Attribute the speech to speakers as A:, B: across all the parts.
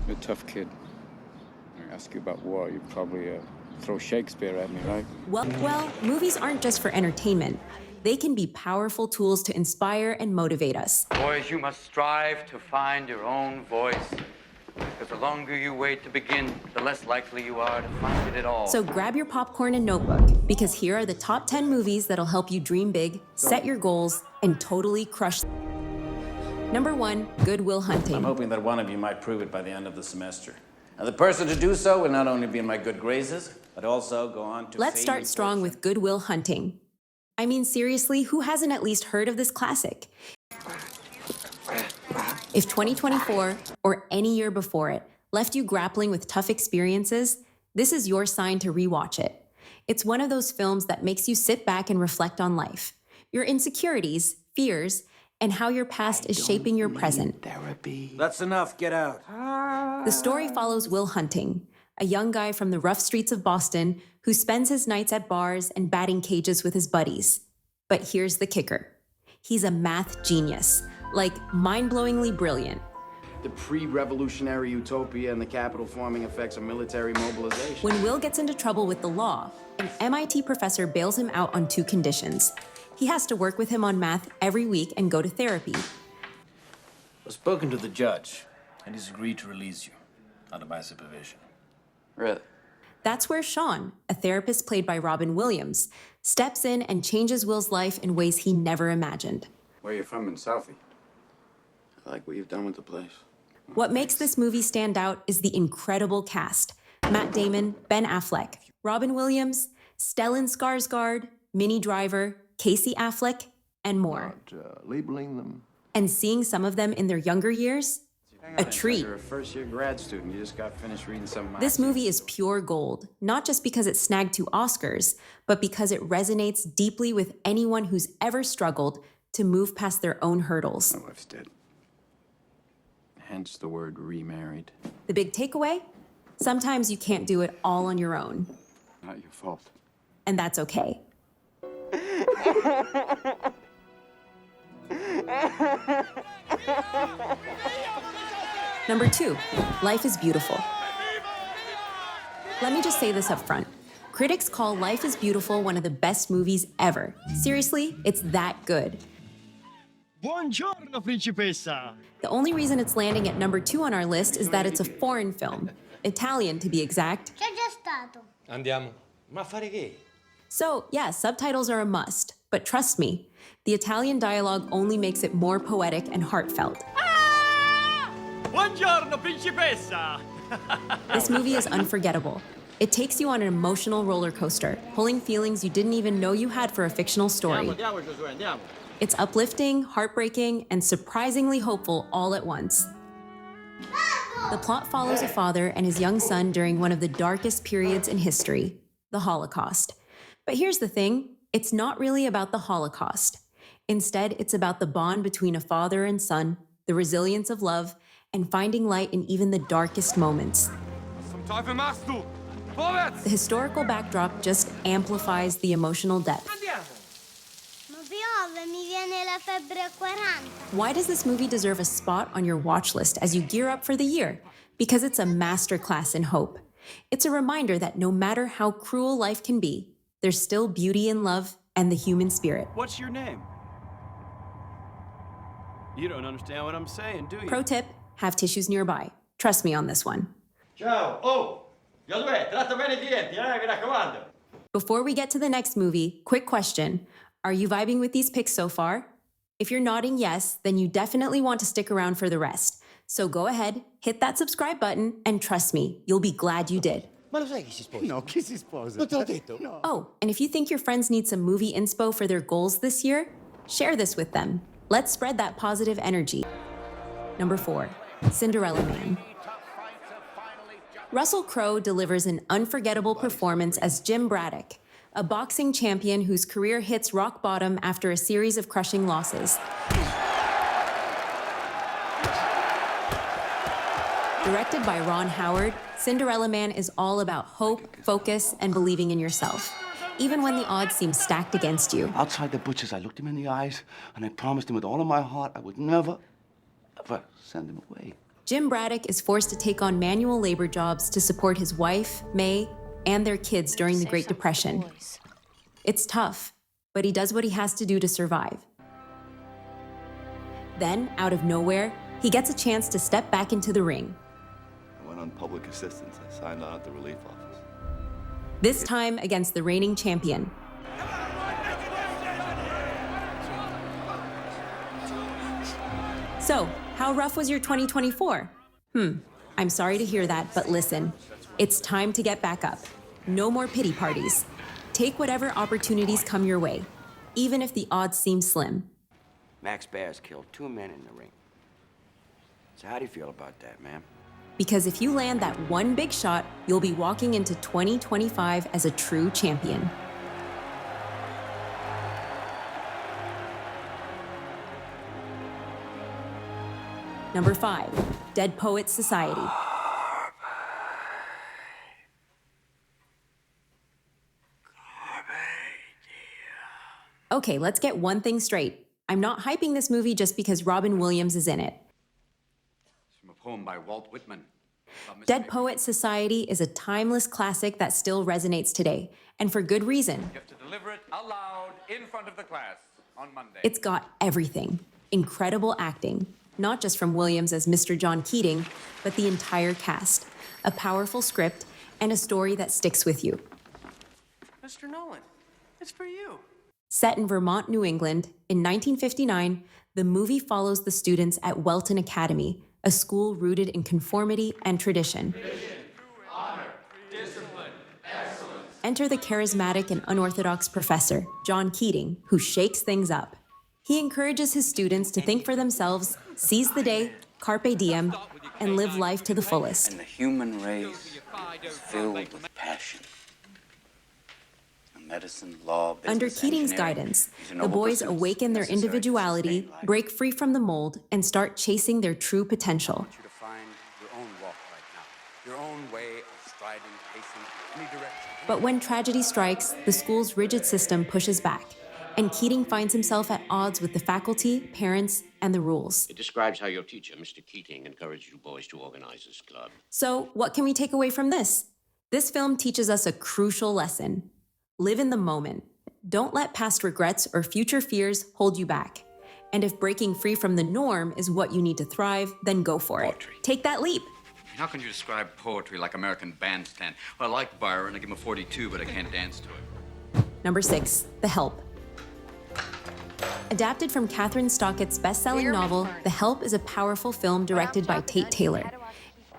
A: You're a tough kid. I ask you about war, you'd probably throw Shakespeare at me, right?
B: Well, movies aren't just for entertainment. They can be powerful tools to inspire and motivate us.
C: Boys, you must strive to find your own voice. Because the longer you wait to begin, the less likely you are to find it at all.
B: So grab your popcorn and notebook, because here are the top 10 movies that'll help you dream big, set your goals, and totally crush. Number 1, Good Will Hunting.
D: I'm hoping that one of you might prove it by the end of the semester. And the person to do so will not only be in my good graces, but also go on to
B: Let's start strong with Good Will Hunting. I mean, seriously, who hasn't at least heard of this classic? If 2024, or any year before it, left you grappling with tough experiences, this is your sign to rewatch it. It's one of those films that makes you sit back and reflect on life, your insecurities, fears, and how your past is shaping your present.
D: Therapy. That's enough, get out.
B: The story follows Will Hunting, a young guy from the rough streets of Boston who spends his nights at bars and batting cages with his buddies. But here's the kicker. He's a math genius, like mind-blowingly brilliant.
E: The pre-revolutionary utopia and the capital forming effects of military mobilization.
B: When Will gets into trouble with the law, an MIT professor bails him out on 2 conditions. He has to work with him on math every week and go to therapy.
D: I've spoken to the judge, and he's agreed to release you under my supervision.
E: Really?
B: That's where Sean, a therapist played by Robin Williams, steps in and changes Will's life in ways he never imagined.
A: Where you from in Southie?
E: I like what you've done with the place.
B: What makes this movie stand out is the incredible cast. Matt Damon, Ben Affleck, Robin Williams, Stellan Skarsgård, Minnie Driver, Casey Affleck, and more.
F: Labeling them.
B: And seeing some of them in their younger years, a treat.
E: You're a first-year grad student. You just got finished reading some of my...
B: This movie is pure gold, not just because it snagged 2 Oscars, but because it resonates deeply with anyone who's ever struggled to move past their own hurdles.
E: My wife's dead. Hence the word remarried.
B: The big takeaway? Sometimes you can't do it all on your own.
A: Not your fault.
B: And that's okay. Number 2, Life is Beautiful. Let me just say this up front. Critics call Life is Beautiful one of the best movies ever. Seriously, it's that good.
G: Buongiorno, principessa!
B: The only reason it's landing at number 2 on our list is that it's a foreign film. Italian, to be exact.
H: C'è già stato.
G: Andiamo. Ma a fare che?
B: So, yeah, subtitles are a must. But trust me, the Italian dialogue only makes it more poetic and heartfelt.
G: Buongiorno, principessa!
B: This movie is unforgettable. It takes you on an emotional roller coaster, pulling feelings you didn't even know you had for a fictional story.
G: Andiamo, Giosuè, andiamo.
B: It's uplifting, heartbreaking, and surprisingly hopeful all at once. The plot follows a father and his young son during one of the darkest periods in history, the Holocaust. But here's the thing, it's not really about the Holocaust. Instead, it's about the bond between a father and son, the resilience of love, and finding light in even the darkest moments. The historical backdrop just amplifies the emotional depth.
H: Ma piove, mi viene la febbre 40.
B: Why does this movie deserve a spot on your watch list as you gear up for the year? Because it's a masterclass in hope. It's a reminder that no matter how cruel life can be, there's still beauty in love and the human spirit.
I: What's your name? You don't understand what I'm saying, do you?
B: Pro tip, have tissues nearby. Trust me on this one.
G: Ciao! Oh! Giosuè, tratta bene i clienti, mi raccomando!
B: Before we get to the next movie, quick question. Are you vibing with these picks so far? If you're nodding yes, then you definitely want to stick around for the rest. So go ahead, hit that subscribe button, and trust me, you'll be glad you did.
G: Ma lo sai chi si sposa?
F: No, chi si sposa?
G: Non te l'ho detto?
F: No.
B: Oh, and if you think your friends need some movie inspo for their goals this year, share this with them. Let's spread that positive energy. Number 4, Cinderella Man. Russell Crowe delivers an unforgettable performance as Jim Braddock, a boxing champion whose career hits rock bottom after a series of crushing losses. Directed by Ron Howard, Cinderella Man is all about hope, focus, and believing in yourself, even when the odds seem stacked against you.
F: Outside the butcher's, I looked him in the eyes, and I promised him with all of my heart I would never, ever send him away.
B: Jim Braddock is forced to take on manual labor jobs to support his wife, May, and their kids during the Great Depression. It's tough, but he does what he has to do to survive. Then, out of nowhere, he gets a chance to step back into the ring.
F: I went on public assistance. I signed on at the relief office.
B: This time against the reigning champion. So, how rough was your 2024? I'm sorry to hear that, but listen, it's time to get back up. No more pity parties. Take whatever opportunities come your way, even if the odds seem slim.
J: Max Bears killed 2 men in the ring. So how do you feel about that, ma'am?
B: Because if you land that one big shot, you'll be walking into 2025 as a true champion. Number 5, Dead Poets Society. Okay, let's get one thing straight. I'm not hyping this movie just because Robin Williams is in it.
C: It's from a poem by Walt Whitman.
B: Dead Poets Society is a timeless classic that still resonates today, and for good reason.
C: You have to deliver it aloud in front of the class on Monday.
B: It's got everything. Incredible acting, not just from Williams as Mr. John Keating, but the entire cast, a powerful script, and a story that sticks with you.
I: Mr. Nolan, it's for you.
B: Set in Vermont, New England, in 1959, the movie follows the students at Welton Academy, a school rooted in conformity and tradition.
G: Honor, discipline, excellence.
B: Enter the charismatic and unorthodox professor, John Keating, who shakes things up. He encourages his students to think for themselves, seize the day, carpe diem, and live life to the fullest.
J: And the human race is filled with passion. Medicine, law, business,
B: Under Keating's
J: engineering.
B: guidance,
J: These are
B: the
J: noble
B: boys
J: pursuits
B: awaken their
J: necessary to
B: individuality,
J: sustain life.
B: break free from the mold, and start chasing their true potential.
C: I want you to find your own walk right now, your own way of striding, pacing, any direction.
B: But when tragedy strikes, the school's rigid system pushes back, and Keating finds himself at odds with the faculty, parents, and the rules.
K: It describes how your teacher, Mr. Keating, encouraged you boys to organize this club.
B: So, what can we take away from this? This film teaches us a crucial lesson. Live in the moment. Don't let past regrets or future fears hold you back. And if breaking free from the norm is what you need to thrive, then go for it. Take that leap.
C: How can you describe poetry like American Bandstand? Well, I like Byron, I give him a 42, but I can't dance to it.
B: Number 6, The Help. Adapted from Catherine Stockett's best-selling novel, The Help is a powerful film directed by Tate Taylor.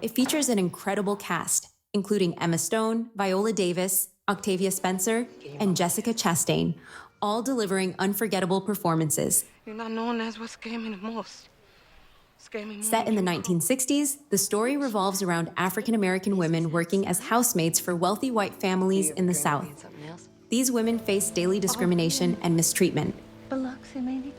B: It features an incredible cast, including Emma Stone, Viola Davis, Octavia Spencer, and Jessica Chastain, all delivering unforgettable performances.
L: You're not knowing that's what scared me the most.
B: Set in the 1960s, the story revolves around African-American women working as housemates for wealthy white families in the South. These women face daily discrimination and mistreatment.
L: Biloxi, maybe?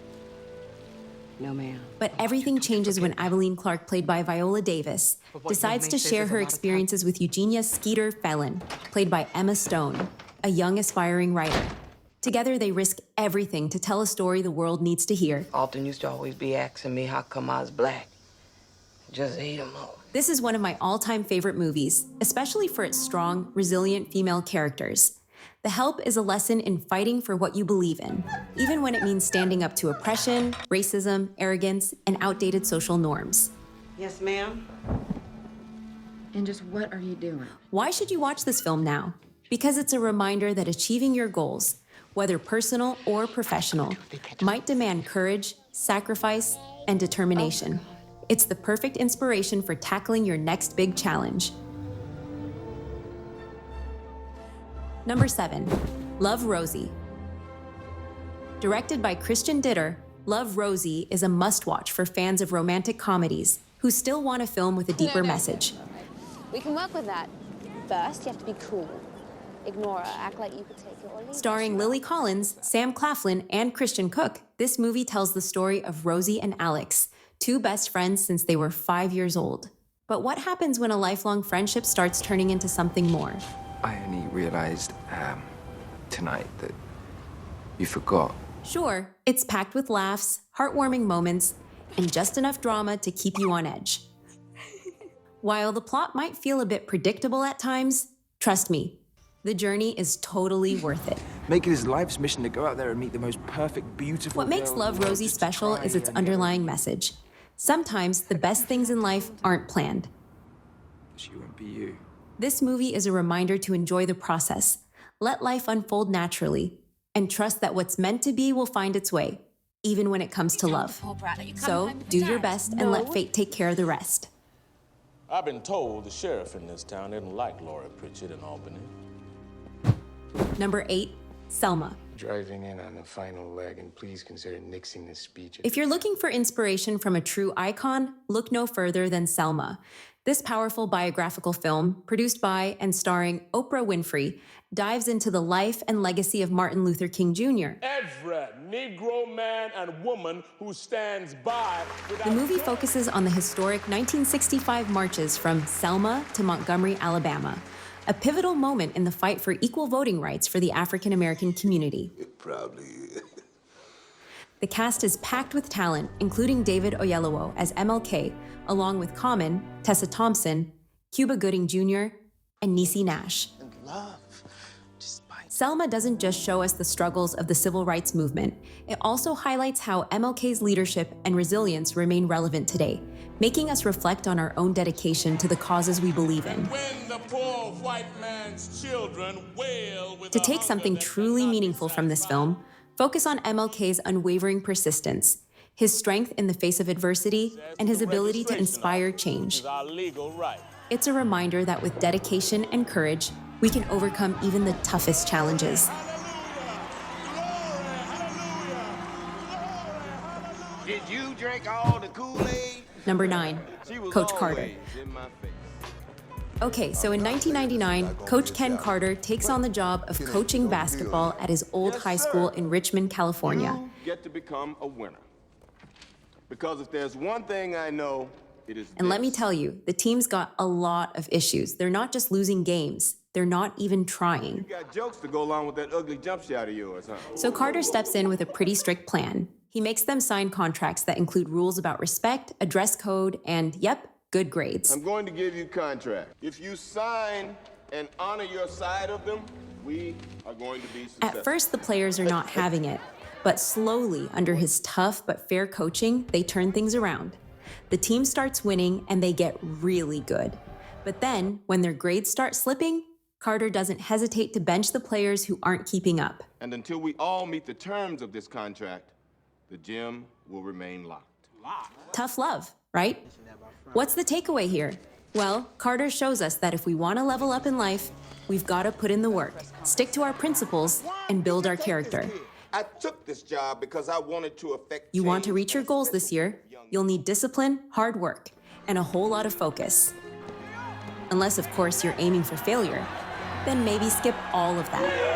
L: No, ma'am.
B: But everything changes when Abilene Clark, played by Viola Davis, decides to share her experiences with Eugenia Skeeter Phelan, played by Emma Stone, a young aspiring writer. Together, they risk everything to tell a story the world needs to hear.
L: Alton used to always be asking me how come I was black. Just ate them all.
B: This is one of my all-time favorite movies, especially for its strong, resilient female characters. The Help is a lesson in fighting for what you believe in, even when it means standing up to oppression, racism, arrogance, and outdated social norms.
L: Yes, ma'am. And just what are you doing?
B: Why should you watch this film now? Because it's a reminder that achieving your goals, whether personal or professional, might demand courage, sacrifice, and determination. It's the perfect inspiration for tackling your next big challenge. Number 7, Love, Rosie. Directed by Christian Ditter, Love, Rosie is a must-watch for fans of romantic comedies who still want a film with a deeper message.
M: We can work with that. First, you have to be cool. Ignore her, act like you could take it or leave it.
B: Starring Lily Collins, Sam Claflin, and Christian Cook, this movie tells the story of Rosie and Alex, two best friends since they were 5 years old. But what happens when a lifelong friendship starts turning into something more?
N: I only realized tonight that you forgot.
B: Sure, it's packed with laughs, heartwarming moments, and just enough drama to keep you on edge. While the plot might feel a bit predictable at times, trust me, the journey is totally worth it.
N: Make it his life's mission to go out there and meet the most perfect, beautiful
B: What makes
N: girl in
B: Love,
N: the world,
B: Rosie
N: just to
B: special
N: try
B: is its
N: and
B: underlying message. Sometimes the best things in life aren't planned.
N: She won't be you.
B: This movie is a reminder to enjoy the process, let life unfold naturally, and trust that what's meant to be will find its way, even when it comes to love. So do your best and let fate take care of the rest.
O: I've been told the sheriff in this town didn't like Laura Pritchett in Albany.
B: Number 8, Selma.
N: Driving in on the final leg, and please consider nixing this speech.
B: If you're looking for inspiration from a true icon, look no further than Selma. This powerful biographical film, produced by and starring Oprah Winfrey, dives into the life and legacy of Martin Luther King Jr.
O: Every Negro man and woman who stands by.
B: The movie focuses on the historic 1965 marches from Selma to Montgomery, Alabama, a pivotal moment in the fight for equal voting rights for the African American community.
F: It probably is.
B: The cast is packed with talent, including David Oyelowo as MLK, along with Common, Tessa Thompson, Cuba Gooding Jr., and Niecy Nash. Selma doesn't just show us the struggles of the civil rights movement, it also highlights how MLK's leadership and resilience remain relevant today, making us reflect on our own dedication to the causes we believe in.
O: When the poor white man's children wail with
B: To take something truly meaningful from this film, focus on MLK's unwavering persistence, his strength in the face of adversity, and his ability to inspire change. It's a reminder that with dedication and courage, we can overcome even the toughest challenges.
J: Did you drink all the Kool-Aid?
B: Number 9, Coach Carter. Okay, so in 1999, Coach Ken Carter takes on the job of coaching basketball at his old high school in Richmond, California.
P: You get to become a winner. Because if there's one thing I know, it is
B: And let me tell you, the team's got a lot of issues. They're not just losing games, they're not even trying.
P: You got jokes to go along with that ugly jump shot of yours, huh?
B: So Carter steps in with a pretty strict plan. He makes them sign contracts that include rules about respect, a dress code, and, yep, good grades.
P: I'm going to give you a contract. If you sign and honor your side of them, we are going to be successful.
B: At first, the players are not having it, but slowly, under his tough but fair coaching, they turn things around. The team starts winning, and they get really good. But then, when their grades start slipping, Carter doesn't hesitate to bench the players who aren't keeping up.
P: And until we all meet the terms of this contract, the gym will remain locked.
B: Tough love, right? What's the takeaway here? Well, Carter shows us that if we want to level up in life, we've got to put in the work, stick to our principles, and build our character.
P: I took this job because I wanted to affect
B: You want to reach your goals this year, you'll need discipline, hard work, and a whole lot of focus. Unless, of course, you're aiming for failure, then maybe skip all of that.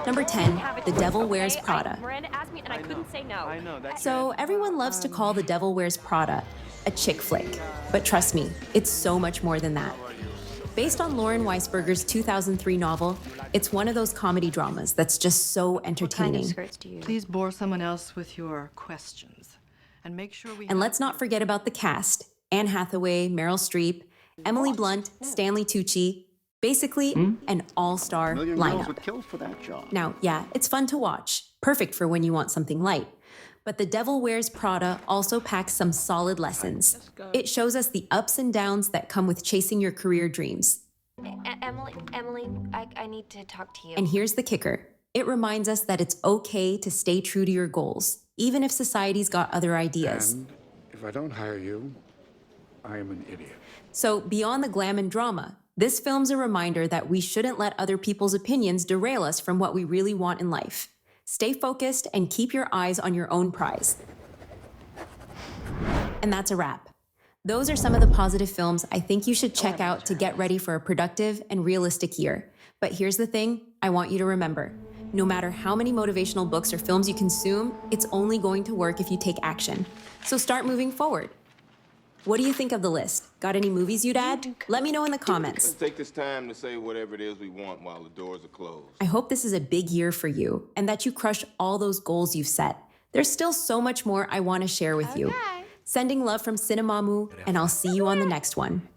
B: Number 10, The Devil Wears Prada.
M: Miranda asked me and I couldn't say no. I know that.
B: So everyone loves to call The Devil Wears Prada a chick flick, but trust me, it's so much more than that. Based on Lauren Weisberger's 2003 novel, it's one of those comedy dramas that's just so entertaining.
Q: Please bore someone else with your questions. And make sure we
B: And let's not forget about the cast. Anne Hathaway, Meryl Streep, Emily Blunt, Stanley Tucci. Basically, an all-star lineup.
R: Would kill for that job.
B: Now, yeah, it's fun to watch. Perfect for when you want something light. But The Devil Wears Prada also packs some solid lessons. It shows us the ups and downs that come with chasing your career dreams.
M: Emily, I need to talk to you.
B: And here's the kicker. It reminds us that it's okay to stay true to your goals, even if society's got other ideas.
R: And if I don't hire you, I am an idiot.
B: So beyond the glam and drama, this film's a reminder that we shouldn't let other people's opinions derail us from what we really want in life. Stay focused and keep your eyes on your own prize. And that's a wrap. Those are some of the positive films I think you should check out to get ready for a productive and realistic year. But here's the thing I want you to remember. No matter how many motivational books or films you consume, it's only going to work if you take action. So start moving forward. What do you think of the list? Got any movies you'd add? Let me know in the comments.
P: Let's take this time to say whatever it is we want while the doors are closed.
B: I hope this is a big year for you and that you crush all those goals you've set. There's still so much more I want to share with you. Sending love from Cinemamu, and I'll see you on the next one.